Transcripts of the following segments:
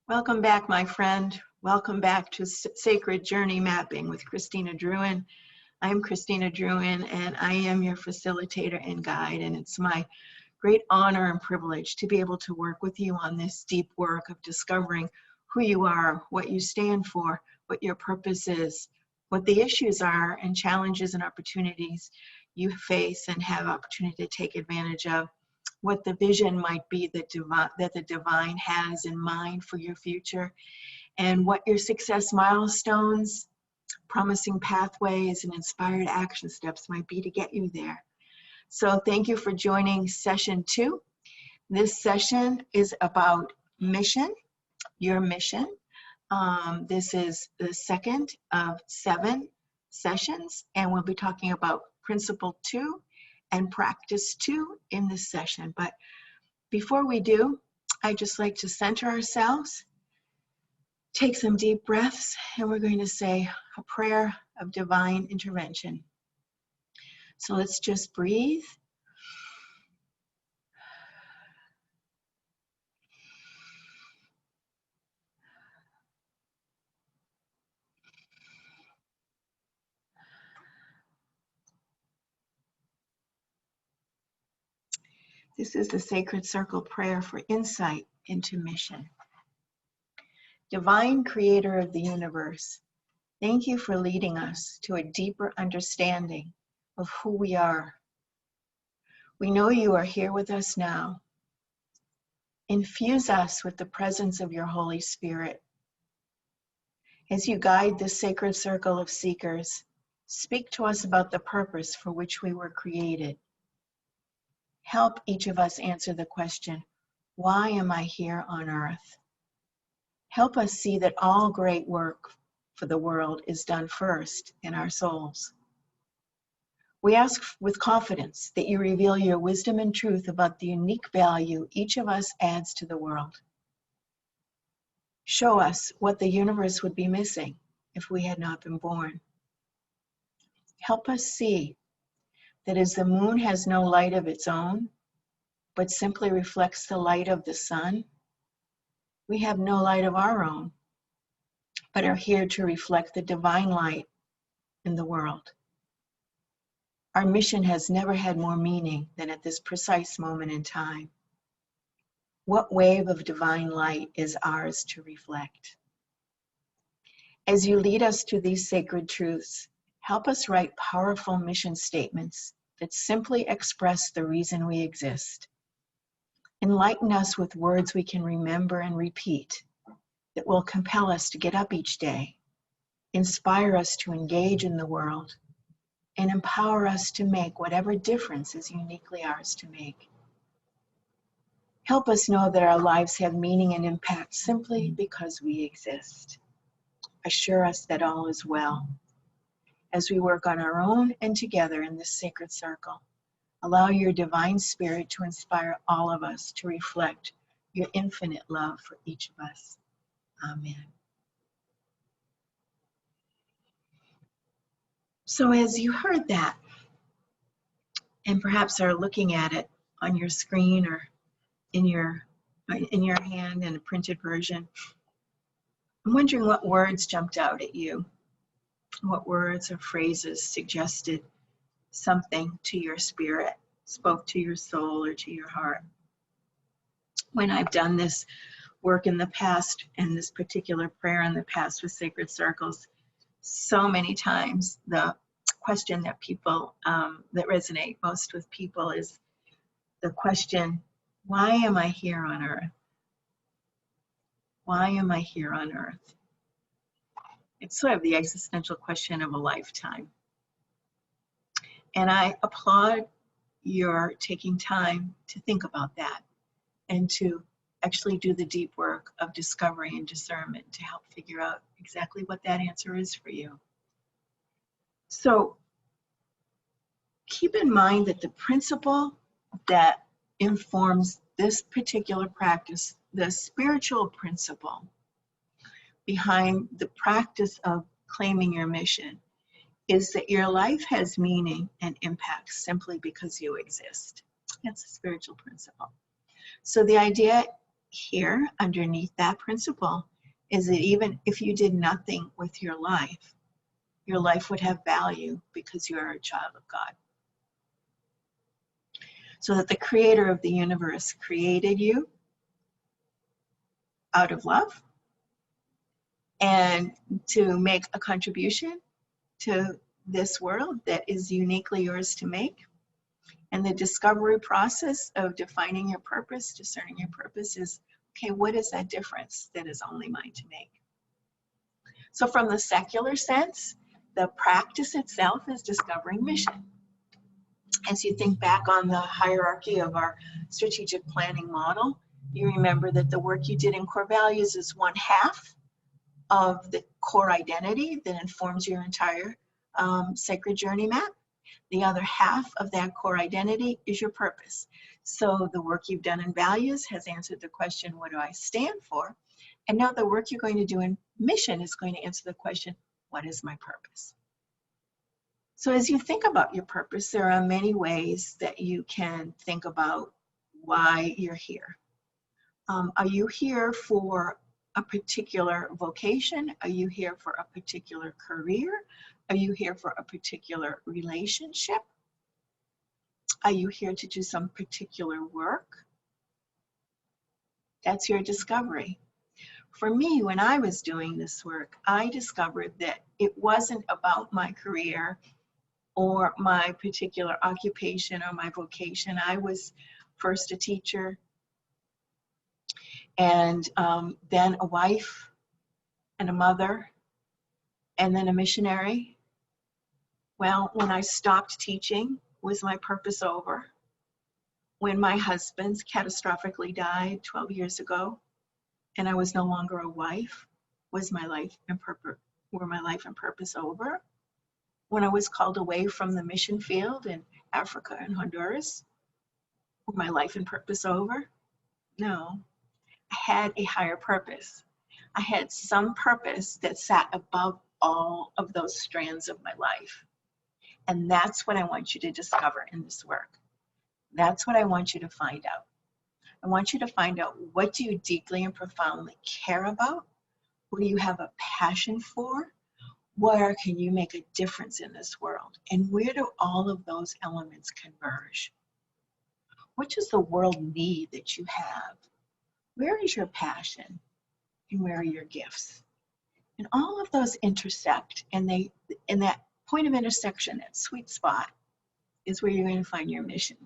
Welcome back, my friend. Welcome back to Sacred Journey Mapping with Christina Druin. I'm Christina Druin, and I am your facilitator and guide, and it's my great honor and privilege to be able to work with you on this deep work of discovering who you are, what you stand for, what your purpose is, what the issues are and challenges and opportunities you face and have opportunity to take advantage of, what the vision might be that the divine has in mind for your future, and what your success milestones, promising pathways, and inspired action steps might be to get you there. So thank you for joining session 2. This session is about mission, your mission. This is the second of 7 sessions, and we'll be talking about principle 2 and practice 2 in this session. But before we do, I'd just like to center ourselves, take some deep breaths, and we're going to say a prayer of divine intervention. So let's just breathe. This is the Sacred Circle prayer for insight into mission. Divine Creator of the universe, thank you for leading us to a deeper understanding of who we are. We know you are here with us now. Infuse us with the presence of your Holy Spirit. As you guide this sacred circle of seekers, speak to us about the purpose for which we were created. Help each of us answer the question, why am I here on earth? Help us see that all great work for the world is done first in our souls. We ask with confidence that you reveal your wisdom and truth about the unique value each of us adds to the world. Show us what the universe would be missing if we had not been born. Help us see that as the moon has no light of its own, but simply reflects the light of the sun, we have no light of our own, but are here to reflect the divine light in the world. Our mission has never had more meaning than at this precise moment in time. What wave of divine light is ours to reflect? As you lead us to these sacred truths, help us write powerful mission statements that simply express the reason we exist. Enlighten us with words we can remember and repeat that will compel us to get up each day, inspire us to engage in the world, and empower us to make whatever difference is uniquely ours to make. Help us know that our lives have meaning and impact simply because we exist. Assure us that all is well. As we work on our own and together in this sacred circle, allow your divine spirit to inspire all of us to reflect your infinite love for each of us. Amen. So as you heard that, and perhaps are looking at it on your screen or in your hand in a printed version, I'm wondering what words jumped out at you. What words or phrases suggested something to your spirit, spoke to your soul or to your heart. When I've done this work in the past, and this particular prayer in the past with sacred circles, so many times the question that people, that resonate most with people is the question, why am I here on earth? Why am I here on earth? It's sort of the existential question of a lifetime. And I applaud your taking time to think about that and to actually do the deep work of discovery and discernment to help figure out exactly what that answer is for you. So keep in mind that the principle that informs this particular practice, the spiritual principle behind the practice of claiming your mission, is that your life has meaning and impact simply because you exist. That's a spiritual principle. So the idea here underneath that principle is that even if you did nothing with your life would have value because you are a child of God. So that the creator of the universe created you out of love and to make a contribution to this world that is uniquely yours to make. And the discovery process of defining your purpose, discerning your purpose is, okay, what is that difference that is only mine to make? So from the secular sense, the practice itself is discovering mission. As you think back on the hierarchy of our strategic planning model, you remember that the work you did in core values is one half of the core identity that informs your entire sacred journey map. The other half of that core identity is your purpose. So the work you've done in values has answered the question, what do I stand for? And now the work you're going to do in mission is going to answer the question, what is my purpose? So as you think about your purpose, there are many ways that you can think about why you're here. Are you here for a particular vocation? Are you here for a particular career? Are you here for a particular relationship? Are you here to do some particular work? That's your discovery. For me, when I was doing this work, I discovered that it wasn't about my career or my particular occupation or my vocation. I was first a teacher, and then a wife and a mother, and then a missionary. Well, when I stopped teaching, was my purpose over? When my husband catastrophically died 12 years ago, and I was no longer a wife, was my life and purpose over? When I was called away from the mission field in Africa and Honduras, were my life and purpose over? No. I had a higher purpose. I had some purpose that sat above all of those strands of my life. And that's what I want you to discover in this work. That's what I want you to find out. I want you to find out, what do you deeply and profoundly care about? What do you have a passion for? Where can you make a difference in this world? And where do all of those elements converge? What does the world need that you have? Where is your passion? And where are your gifts? And all of those intersect, and in that point of intersection, that sweet spot, is where you're going to find your mission.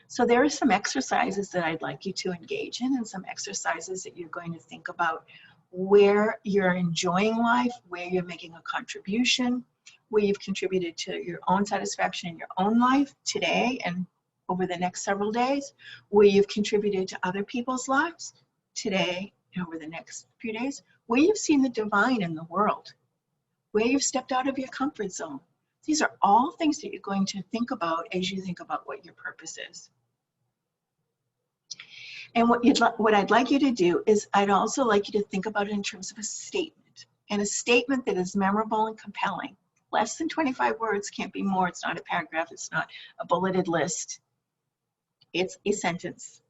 So there are some exercises that I'd like you to engage in, and some exercises that you're going to think about where you're enjoying life, where you're making a contribution, where you've contributed to your own satisfaction in your own life today and over the next several days, where you've contributed to other people's lives today and over the next few days, where you've seen the divine in the world, where you've stepped out of your comfort zone. These are all things that you're going to think about as you think about what your purpose is. And what I'd like you to do is, I'd also like you to think about it in terms of a statement, and a statement that is memorable and compelling. Less than 25 words, can't be more. It's not a paragraph. It's not a bulleted list. It's a sentence.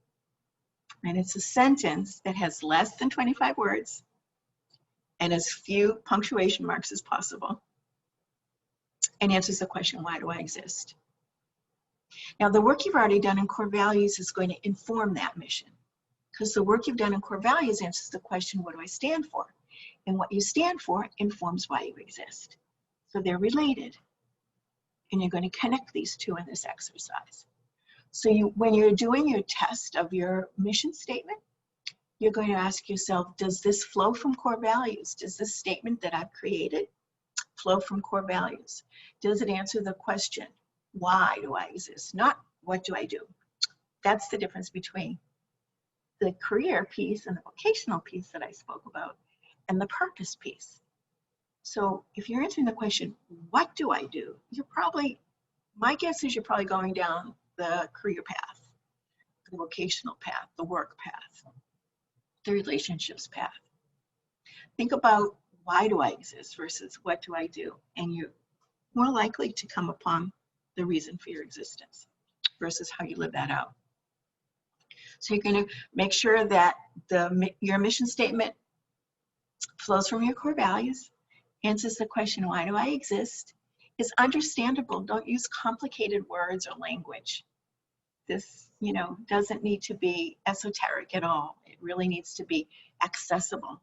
And it's a sentence that has less than 25 words and as few punctuation marks as possible, and answers the question, why do I exist? Now, the work you've already done in core values is going to inform that mission, because the work you've done in core values answers the question, what do I stand for? And what you stand for informs why you exist. So they're related, and you're going to connect these two in this exercise. So when you're doing your test of your mission statement, you're going to ask yourself, does this flow from core values? Does this statement that I've created flow from core values? Does it answer the question, why do I exist? Not what do I do? That's the difference between the career piece and the vocational piece that I spoke about, and the purpose piece. So if you're answering the question, what do I do? My guess is you're probably going down the career path, the vocational path, the work path, the relationships path. Think about, why do I exist versus what do I do? And you're more likely to come upon the reason for your existence versus how you live that out. So you're going to make sure that your mission statement flows from your core values, answers the question, why do I exist? Is understandable. Don't use complicated words or language. This, doesn't need to be esoteric at all. It really needs to be accessible.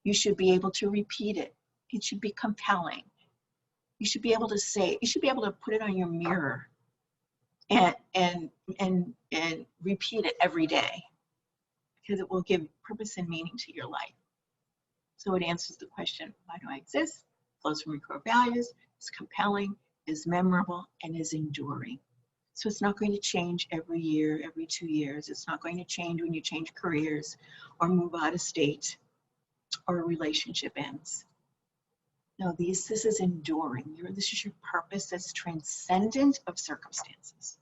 You should be able to repeat it. It should be compelling. You should be able to say, you should be able to put it on your mirror and repeat it every day, because it will give purpose and meaning to your life. So it answers the question, why do I exist? Flows from your core values, is compelling, is memorable, and is enduring. So it's not going to change every year, every 2 years. It's not going to change when you change careers or move out of state or a relationship ends. No, this is enduring. This is your purpose that's transcendent of circumstances.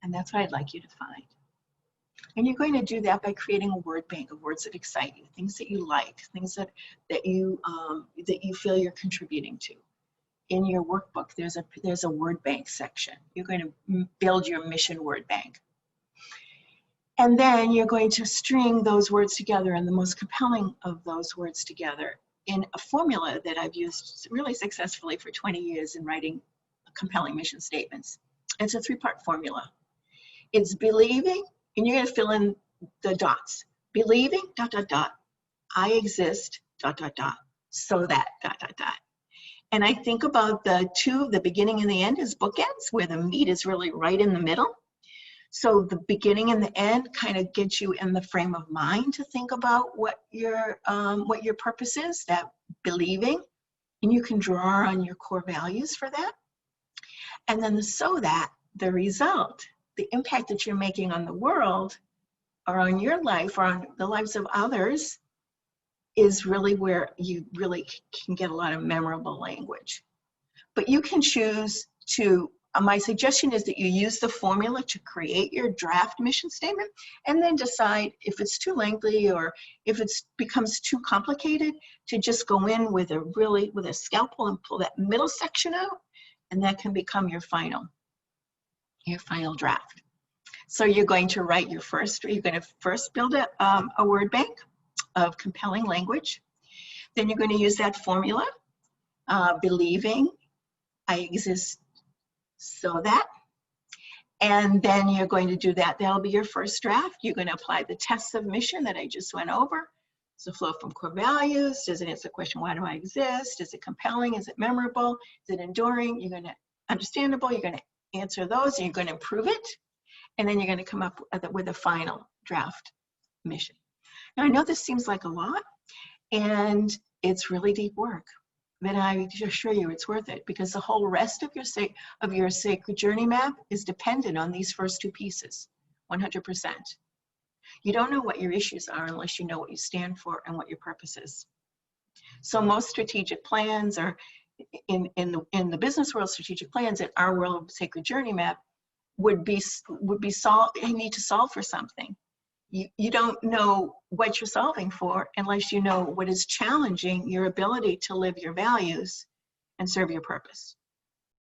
And that's what I'd like you to find. And you're going to do that by creating a word bank of words that excite you, things that you like, things that you feel you're contributing to. In your workbook, there's a word bank section. You're going to build your mission word bank. And then you're going to string those words together, and the most compelling of those words together in a formula that I've used really successfully for 20 years in writing compelling mission statements. It's a 3-part formula. It's believing, and you're going to fill in the dots. Believing, ... I exist, ... so that, ... And I think about the beginning and the end as bookends, where the meat is really right in the middle. So the beginning and the end kind of gets you in the frame of mind to think about what your purpose is, that believing, and you can draw on your core values for that. And then the result, the impact that you're making on the world or on your life or on the lives of others, is really where you really can get a lot of memorable language. But you can choose to, my suggestion is that you use the formula to create your draft mission statement, and then decide if it's too lengthy or if it becomes too complicated, to just go in with a scalpel and pull that middle section out, and that can become your final draft. So you're going to first build a word bank of compelling language. Then you're going to use that formula, believing I exist so that, and then you're going to do that. That'll be your first draft. You're going to apply the tests of mission that I just went over. Does it flow from core values? Does it answer the question, why do I exist? Is it compelling? Is it memorable? Is it enduring? You're going to understandable. You're going to answer those, and you're going to improve it. And then you're going to come up with a final draft mission. Now, I know this seems like a lot, and it's really deep work, but I assure you it's worth it, because the whole rest of your sacred journey map is dependent on these first 2 pieces, 100%. You don't know what your issues are unless you know what you stand for and what your purpose is. So most strategic plans are in the business world, strategic plans, in our world sacred journey map would be solved. You need to solve for something. You don't know what you're solving for unless you know what is challenging your ability to live your values and serve your purpose.